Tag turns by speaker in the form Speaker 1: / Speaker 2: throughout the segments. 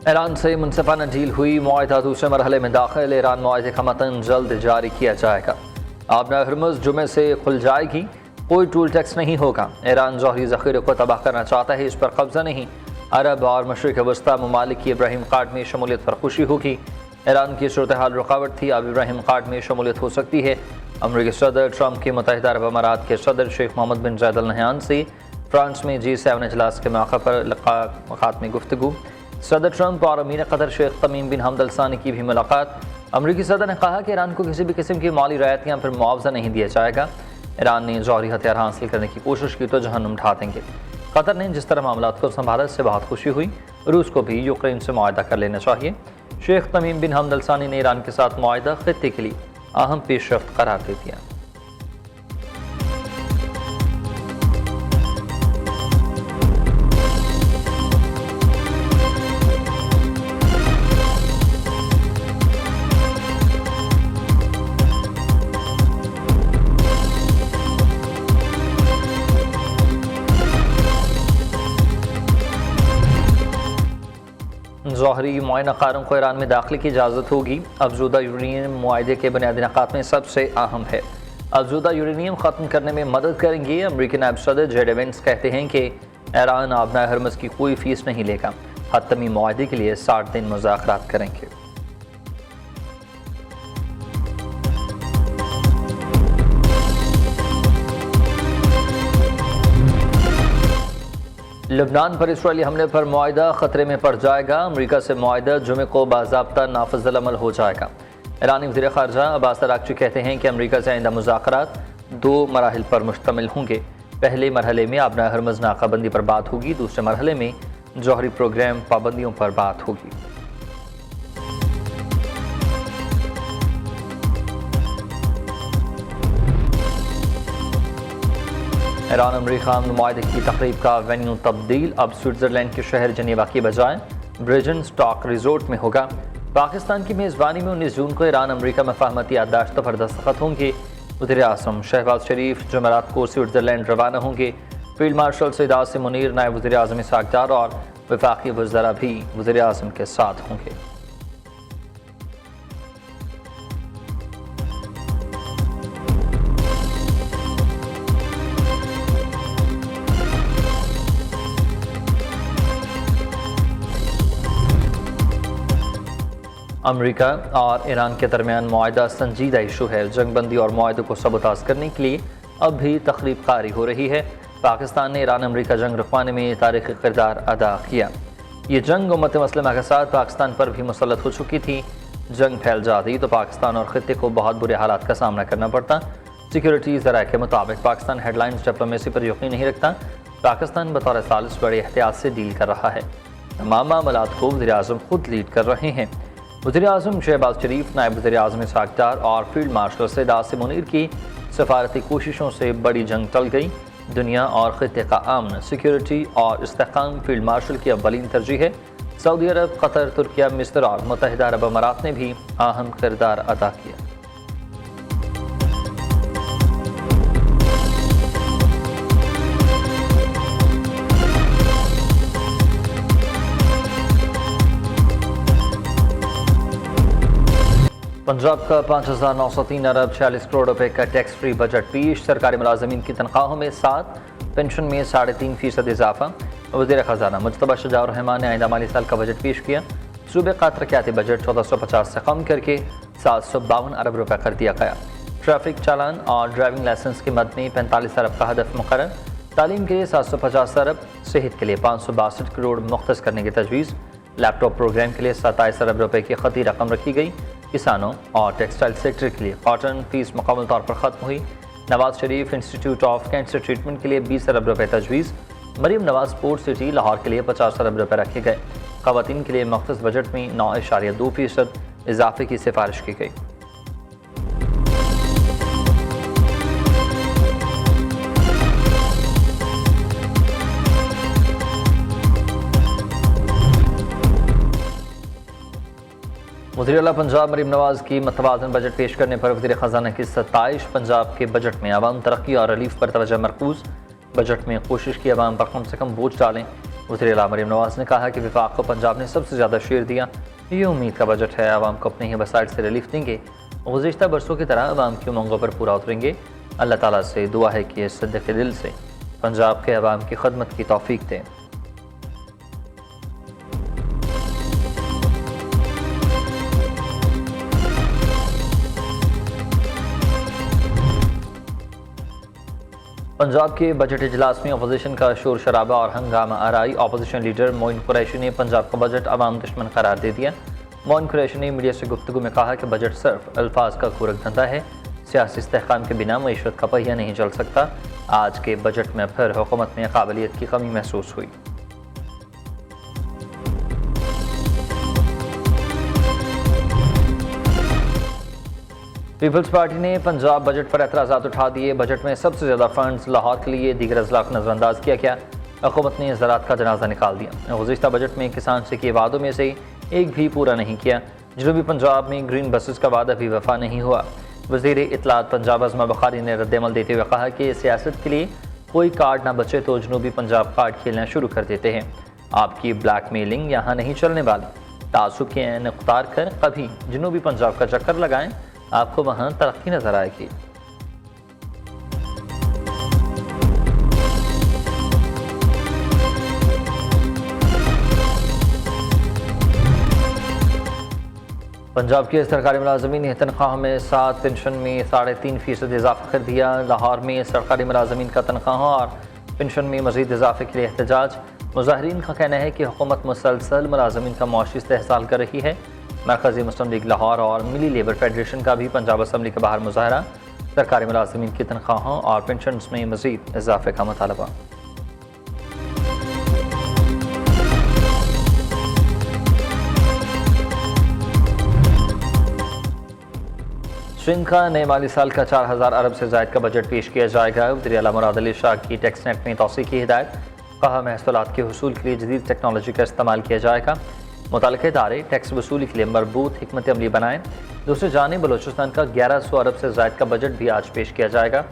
Speaker 1: Iran से मुनसिफाना deal हुई, मुआहिदा दूसरे मरहले में दाखिल। ईरान मुआहिदे का मतन जल्द जारी किया जाएगा। आबना हरमुज़ जुमे से खुल जाएगी, कोई टूल टैक्स नहीं होगा। ईरान जौहरी ज़ख़ीरे को तबाह करना चाहता है, इस पर कब्जा नहीं। अरब और मशरिक़ वस्ता ममालिक की इब्राहिम कार्ड में शमूलियत पर खुशी होगी। ईरान की सूरत हाल रुकावट थी, अब इब्राहिम कार्ड में शमूलियत हो सकती है। अमरीकी सदर ट्रंप के मुत्तहिदा अरब अमारात के सदर शेख मोहम्मद बिन ज़ायद अल नहयान से फ्रांस में G7 इजलास के मौके पर खात्मी गुफ्तगू। सदर ट्रंप और अमीर कतर शेख तमीम बिन हमद अल सानी की भी मुलाकात। अमरीकी सदर ने कहा कि ईरान को किसी भी किस्म की माली रायत या फिर मुआवजा नहीं दिया जाएगा। ईरान ने जौहरी हथियार हासिल करने की कोशिश की तो जहन्नुम ढा देंगे। कतर ने जिस तरह मामला को संभाला इससे बहुत खुशी हुई। रूस को भी यूक्रेन से मुआहिदा कर लेना चाहिए। शेख तमीम बिन हमद अल सानी ने ईरान के साथ मुआहिदा खित्ते के लिए अहम पेशरफ्त करार दे दिया। जौहरी मुआयनाकारों को ईरान में दाखिले की इजाज़त होगी। अफजूदा यूरेनियम मुआहिदे के बुनियादी निकात में सबसे अहम है। अफजूदा यूरेनियम ख़त्म करने में मदद करेंगे। अमरीकी नायब सदर जेड वेंस कहते हैं कि ईरान आबना हरमुज़ की कोई फीस नहीं लेगा। हतमी मुआहिदे के लिए 60 दिन मुज़ाकरात करेंगे। लबनान पर इसराइली हमले पर मुआहिदा खतरे में पड़ जाएगा। अमरीका से मुआहिदा जुमे को बाज़ाब्ता नाफिज़ अमल हो जाएगा। ईरानी वज़ीर ख़ारजा अब्बास अराग़ची कहते हैं कि अमरीका से आइंदा मुज़ाकरात 2 मराहिल पर मुश्तमिल होंगे। पहले मरहले में आबना हरमुज़ नाकाबंदी पर बात होगी, दूसरे मरहले में जौहरी प्रोग्राम पाबंदियों पर बात होगी। ईरान अमरीका मुआहिदे की तकरीब का वेन्यू तब्दील, अब स्विट्ज़रलैंड के शहर जनेवा की बजाय ब्रिजन स्टॉक रिजोर्ट में होगा। पाकिस्तान की मेज़बानी में 19 जून को ईरान अमरीका मफाहमती याददाश्तों पर दस्तखत होंगे। वज़ीर आज़म शहबाज शरीफ जुमेरात को स्विट्ज़रलैंड रवाना होंगे। फील्ड मार्शल सईद आसिम मुनीर, नायब वज़ीर आज़म इसहाक़ डार और वफाकी वज़रा भी वज़ीर आज़म के साथ होंगे। अमरीका और ईरान के दरमियान मुआहिदा संजीदा इशू है। जंगबंदी और मुआहिदे को सबूताज़ करने के लिए अब भी तकरीब कारी हो रही है। पाकिस्तान ने ईरान अमरीका जंग रुकवाने में तारीख़ी किरदार अदा किया। ये जंग उम्मत मुस्लिमा के साथ पाकिस्तान पर भी मुसल्लत हो चुकी थी। जंग फैल जाती तो पाकिस्तान और ख़ित्ते को बहुत बुरे हालात का सामना करना पड़ता। सिक्योरिटी ज़राए के मुताबिक पाकिस्तान हेडलाइंस डिप्लोमेसी पर यकीन नहीं रखता। पाकिस्तान बतौर सालिस बड़े एहतियात से डील कर रहा है। तमाम मामलात को वज़ीर आज़म खुद लीड कर रहे हैं। वज़ीर आज़म शहबाज शरीफ, नायब वज़ीर आज़म इसहाक़ डार और फील्ड मार्शल सईद आसिम मुनीर की सफारती कोशिशों से बड़ी जंग टल गई। दुनिया और ख़ित्ते का अमन, सिक्योरिटी और इस्तेहकाम फील्ड मार्शल की अव्वलीन तरजीह है। सऊदी अरब, कतर, तुर्किया, मिस्र और मुत्तहिदा अरब अमारात ने भी अहम किरदार अदा किया। पंजाब का 5,903 अरब 46 करोड़ रुपए का टैक्स फ्री बजट पेश। सरकारी मुलाजमीन की तनख्वाहों में 7, पेंशन में 3.5% इजाफा। वज़ीर ख़जाना मुज्तबा शुजाउर रहमान ने आइंदा माली साल का बजट पेश किया। सूबे का तरक्याती बजट 1450 से कम करके 752 अरब रुपए कर दिया गया। ट्रैफिक चालान और ड्राइविंग लाइसेंस की मद में 45 अरब का हदफ मुकर्रर। तालीम के लिए 750 अरब, सेहत के लिए 562 करोड़ मुख्तस करने की तजवीज़। लैपटॉप प्रोग्राम के लिए 27 अरब रुपए की खती रकम रखी गई। किसानों और टेक्सटाइल सेक्टर के लिए कॉटन फीस मुकम्मल तौर पर ख़त्म हुई। Nawaz Sharif institute of cancer treatment के लिए 20 अरब रुपए तजवीज़। मरीम नवाज स्पोर्ट्स सिटी लाहौर के लिए 50 अरब रुपए रखे गए। ख़वातीन के लिए मुख्तस बजट में 9.2% इजाफे की सिफारिश की गई। वज़ीर आला पंजाब मरीम नवाज की मतवाज़न बजट पेश करने पर वज़ीर ख़जाना की 27। पंजाब के बजट में अवाम तरक्की और रिलीफ पर तवज्जो मरकूज़। बजट में कोशिश की अवाम पर कम से कम बोझ डालें। वज़ीर आला मरीम नवाज ने कहा कि वफाक को पंजाब ने सबसे ज़्यादा शेयर दिया, ये उम्मीद का बजट है। आवाम को अपने ही वसाइल से रिलीफ देंगे, गुज़िश्ता बरसों की तरह आवाम की उमंगों पर पूरा उतरेंगे। अल्लाह ताला से दुआ है कि सद्दक़े दिल से पंजाब के अवाम की खदमत की तौफीक दें। पंजाब के बजट इजलास में अपोजिशन का शोर शराबा और हंगामा आराई। अपोजिशन लीडर मोइन कुरैशी ने पंजाब का बजट अवाम दुश्मन करार दे दिया। मोइन कुरैशी ने मीडिया से गुफ्तगू में कहा कि बजट सिर्फ अल्फाज का खूरक धंधा है, सियासी इस्तेहकाम के बिना मईशत का पहिया नहीं चल सकता। आज के बजट में फिर हुकूमत में काबिलियत की कमी महसूस हुई। पीपल्स पार्टी ने पंजाब बजट पर एतराज़ात उठा दिए। बजट में सबसे ज़्यादा फंड्स लाहौर के लिए, दीगर अजला को नज़रअंदाज किया गया। हुकूमत ने ज़राअत का जनाजा निकाल दिया। गुज़िश्ता बजट में किसान से किए वादों में से एक भी पूरा नहीं किया। जनूबी पंजाब में ग्रीन बसेस का वादा भी वफा नहीं हुआ। वज़ीर इत्तलात पंजाब अज़मा बुखारी ने रद्दअमल देते हुए कहा कि सियासत के लिए कोई कार्ड ना बचे तो जनूबी पंजाब कार्ड खेलना शुरू कर देते हैं। आपकी ब्लैक मेलिंग यहाँ नहीं चलने वाली। तासुब के ऐन उतार कर कभी जनूबी पंजाब का चक्कर लगाएं, आपको वहाँ तरक्की नजर आएगी। पंजाब के सरकारी मुलाजमीन ने तनख्वाह में 7, पेंशन में 3.5% इजाफा कर दिया। लाहौर में सरकारी मुलाजमीन का तनख्वाह और पेंशन में मजीद इजाफे के लिए एहतजाज। मुजाहिरीन का कहना है कि हुकूमत मुसलसल मुलाजमीन का मुआशी इस्तेहसाल कर रही है। मरकज़ी मुस्लिम लीग लाहौर और मिली लेबर फेडरेशन का भी पंजाब असम्बली के बाहर मुजाहरा। सरकारी मुलाजमीन की तनख्वाहों और पेंशन में मजीद इजाफे का मुतालबा। सिंध का नए माली साल का 4000 अरब से ज़ायद का बजट पेश किया जाएगा। वज़ीर आला मुराद अली शाह की टैक्स नेट में तौसी की हिदायत। कहा महसूलात के हुसूल के लिए जदीद टेक्नोलॉजी का इस्तेमाल किया जाएगा। मुताल्लिक़ इदारे टैक्स वसूली के लिए मरबूत हिकमत अमली बनाएं। दूसरी जानिब बलोचिस्तान का 1100 अरब से ज़ायद का बजट भी आज पेश किया जाएगा।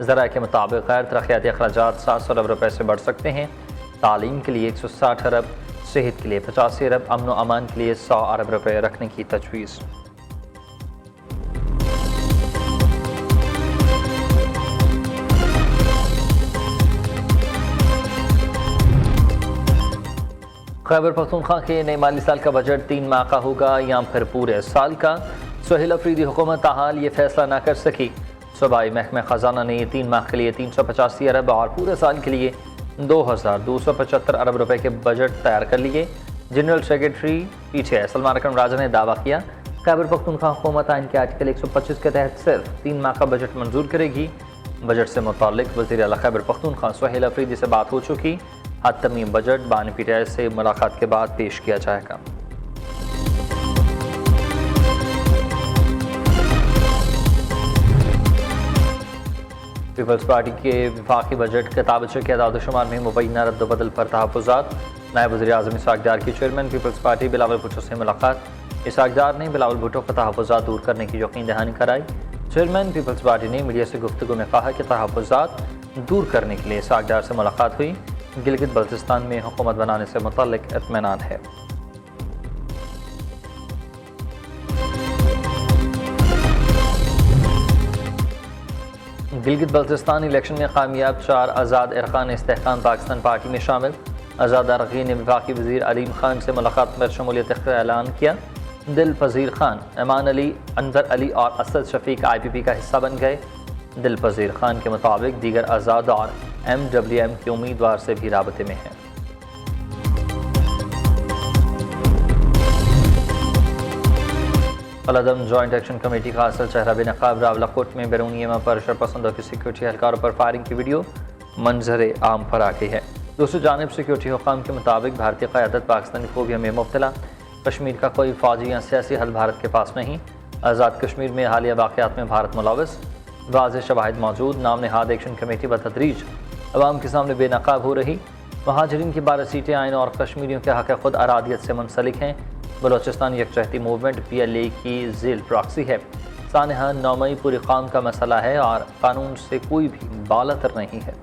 Speaker 1: ज़राए के मुताबिक गैर तरक्याती अखराजात 700 अरब रुपये से बढ़ सकते हैं। तालीम के लिए 160 अरब, सेहत के लिए 85 अरब, अमन व अमान के लिए 100 अरब रुपये रखने की तजवीज़। खैबर पख्तूनख्वा के नए माली साल का बजट 3 माह का होगा या फिर पूरे साल का। सुहेल अफरीदी हुकूमत ताहाल ये फैसला ना कर सकी। सूबाई महकमा ख़जाना ने 3 माह के लिए 385 अरब और पूरे साल के लिए 2275 अरब रुपए के बजट तैयार कर लिए। जनरल सेक्रेटरी PTI सलमान अकरम राजा ने दावा किया खैबर पख्तूनख्वा हुकूमत आइन के आर्टिकल 125 के तहत सिर्फ 3 माह का बजट मंजूर करेगी। बजट से मुताल्लिक़ वज़ीर आला खैबर पख्तूनख्वा सुहेल अफरीदी से बात हो चुकी। हतमी बजट बानी PTI से मुलाकात के बाद पेश किया जाएगा। पीपल्स पार्टी के वफाकी बजट किताबचे के अदाद-ओ-शुमार में मुबैना रद्द-ओ-बदल पर तहफ़्फ़ुज़ात। नायब वज़ीर-ए-आज़म इसहाक़ डार की चेयरमैन पीपल्स पार्टी बिलावल भुट्टो से मुलाकात। इसहाक़ डार ने बिलावल भुट्टो का तहफ़्फ़ुज़ात दूर करने की यकीन दहानी कराई। चेयरमैन पीपल्स पार्टी ने मीडिया से गुफ्तगू में कहा कि तहफ़्फ़ुज़ात दूर करने के लिए इसहाक़ डार से मुलाकात हुई। गिलगित बल्तिस्तान में हुकूमत बनाने से मुतल्लिक़ इत्मीनान है। गिलगित बल्तिस्तान इलेक्शन में कामयाब 4 आज़ाद अरकान इस्तेहकाम पाकिस्तान पार्टी में शामिल। आज़ाद अरकान ने वफाकी वज़ीर अलीम खान से मुलाकात में शमूलियत का ऐलान किया। दिल पज़ीर खान, ऐमान अली, अनवर अली और असद शफीक IPP का हिस्सा बन गए। दिल पज़ीर खान के मुताबिक दीगर आज़ाद और MWM के उम्मीदवार से भी राबते में हैं। अलअदम जॉइंट एक्शन कमेटी का असल चेहरा बेनकाब रावलाकोट में बैरूनी यमा पर शरपसंदों की सिक्योरिटी एहलकारों पर फायरिंग की वीडियो मंजर आम पर आ गई है। दूसरी जानिब सिक्योरिटी हुकाम के मुताबिक भारतीय क़यादत पाकिस्तानी खूबियों में मुब्तला। कश्मीर का कोई फ़ौजी या सियासी हल भारत के पास नहीं। आज़ाद कश्मीर में हालिया वाक़यात में भारत मुलव्वस। वाज़ेह शवाहिद मौजूद। नाम नहाद एक्शन कमेटी बतदरीज अवाम के सामने बेनकाब हो रही। महाजरीन की 12 सीटें आइन और कश्मीरियों के हक़ खुद अरादियत से मुंसलिक हैं। बलोचिस्तान यकजहती मूवमेंट PLA की झील प्रॉक्सी है। सानहा 9 मई पूरी कौम का मसला है और कानून से कोई भी बालातर नहीं है।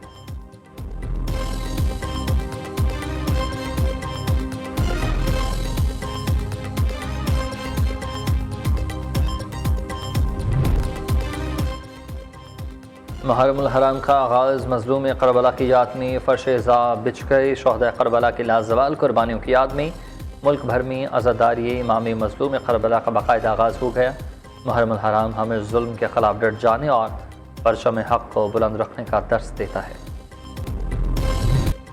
Speaker 1: मुहर्रमुल हराम का आगाज़ मज़लूम करबला की याद में फ़र्श-ए-ज़ा बिछ गए। शहदा करबला की लाजवाल कुर्बानियों की याद में मुल्क भर में अज़ादारी इमाम मज़लूम करबला का बाकायदा आगाज़ हो गया। मुहर्रमुल हराम हमें जुल्म के ख़िलाफ़ डट जाने और परचम हक़ को बुलंद रखने का दर्स देता है।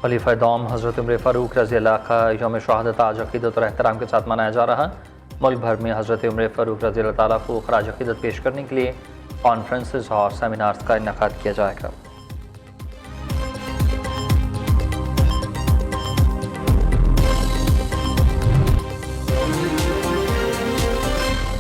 Speaker 1: खलीफा दौम हज़रत उमर फ़ारूक रज़ी अल्लाह का यौम शहादत आज अक़ीदत और एहतराम के साथ मनाया जा रहा। मुल्क भर में हज़रत उमर फ़ारूक रज़ी अल्लाह तआला को ख़राज अक़ीदत पेश करने के लिए कॉन्फ्रेंसेस और सेमिनार्स का इनेकाद किया जाएगा।